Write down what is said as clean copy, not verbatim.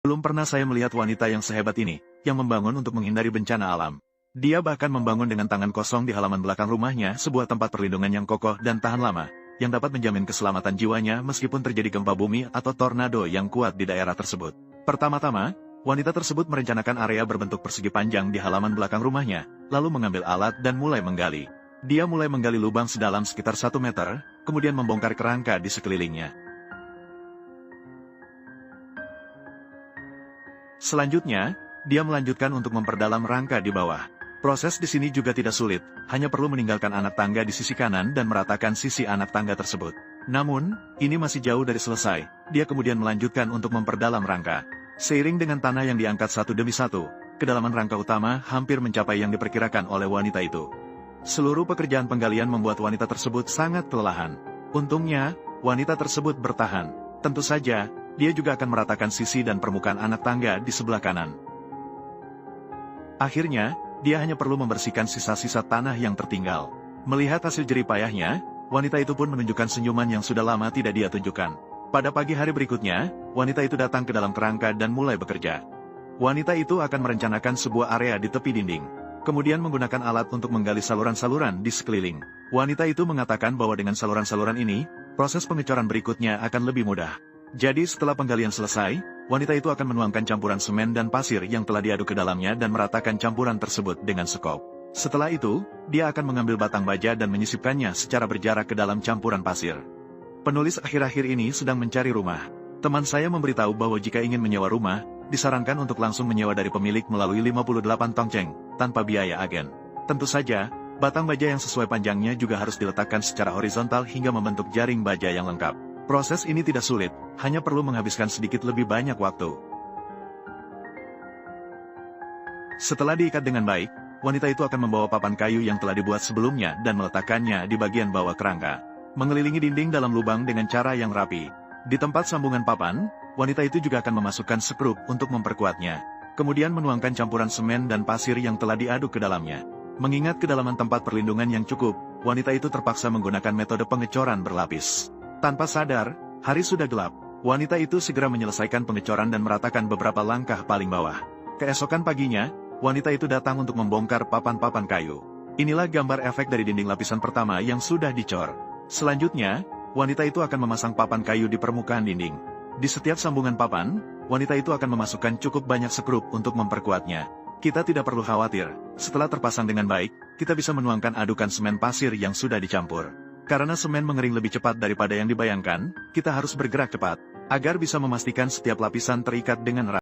Belum pernah saya melihat wanita yang sehebat ini, yang membangun untuk menghindari bencana alam. Dia bahkan membangun dengan tangan kosong di halaman belakang rumahnya sebuah tempat perlindungan yang kokoh dan tahan lama, yang dapat menjamin keselamatan jiwanya meskipun terjadi gempa bumi atau tornado yang kuat di daerah tersebut. Pertama-tama, wanita tersebut merencanakan area berbentuk persegi panjang di halaman belakang rumahnya, lalu mengambil alat dan mulai menggali. Dia mulai menggali lubang sedalam sekitar 1 meter, kemudian membongkar kerangka di sekelilingnya. Selanjutnya, dia melanjutkan untuk memperdalam rangka di bawah. Proses di sini juga tidak sulit, hanya perlu meninggalkan anak tangga di sisi kanan dan meratakan sisi anak tangga tersebut. Namun, ini masih jauh dari selesai. Dia kemudian melanjutkan untuk memperdalam rangka. Seiring dengan tanah yang diangkat satu demi satu, kedalaman rangka utama hampir mencapai yang diperkirakan oleh wanita itu. Seluruh pekerjaan penggalian membuat wanita tersebut sangat kelelahan. Untungnya, wanita tersebut bertahan. Tentu saja, dia juga akan meratakan sisi dan permukaan anak tangga di sebelah kanan. Akhirnya, dia hanya perlu membersihkan sisa-sisa tanah yang tertinggal. Melihat hasil jerih payahnya, wanita itu pun menunjukkan senyuman yang sudah lama tidak dia tunjukkan. Pada pagi hari berikutnya, wanita itu datang ke dalam kerangka dan mulai bekerja. Wanita itu akan merencanakan sebuah area di tepi dinding, kemudian menggunakan alat untuk menggali saluran-saluran di sekeliling. Wanita itu mengatakan bahwa dengan saluran-saluran ini, proses pengecoran berikutnya akan lebih mudah. Jadi setelah penggalian selesai, wanita itu akan menuangkan campuran semen dan pasir yang telah diaduk ke dalamnya dan meratakan campuran tersebut dengan sekop. Setelah itu, dia akan mengambil batang baja dan menyisipkannya secara berjarak ke dalam campuran pasir. Penulis akhir-akhir ini sedang mencari rumah. Teman saya memberitahu bahwa jika ingin menyewa rumah, disarankan untuk langsung menyewa dari pemilik melalui 58 tongceng, tanpa biaya agen. Tentu saja, batang baja yang sesuai panjangnya juga harus diletakkan secara horizontal hingga membentuk jaring baja yang lengkap. Proses ini tidak sulit, hanya perlu menghabiskan sedikit lebih banyak waktu. Setelah diikat dengan baik, wanita itu akan membawa papan kayu yang telah dibuat sebelumnya dan meletakkannya di bagian bawah kerangka. Mengelilingi dinding dalam lubang dengan cara yang rapi. Di tempat sambungan papan, wanita itu juga akan memasukkan sekrup untuk memperkuatnya. Kemudian menuangkan campuran semen dan pasir yang telah diaduk ke dalamnya. Mengingat kedalaman tempat perlindungan yang cukup, wanita itu terpaksa menggunakan metode pengecoran berlapis. Tanpa sadar, hari sudah gelap. Wanita itu segera menyelesaikan pengecoran dan meratakan beberapa langkah paling bawah. Keesokan paginya, wanita itu datang untuk membongkar papan-papan kayu. Inilah gambar efek dari dinding lapisan pertama yang sudah dicor. Selanjutnya, wanita itu akan memasang papan kayu di permukaan dinding. Di setiap sambungan papan, wanita itu akan memasukkan cukup banyak sekrup untuk memperkuatnya. Kita tidak perlu khawatir, setelah terpasang dengan baik, kita bisa menuangkan adukan semen pasir yang sudah dicampur. Karena semen mengering lebih cepat daripada yang dibayangkan, kita harus bergerak cepat, agar bisa memastikan setiap lapisan terikat dengan rapi.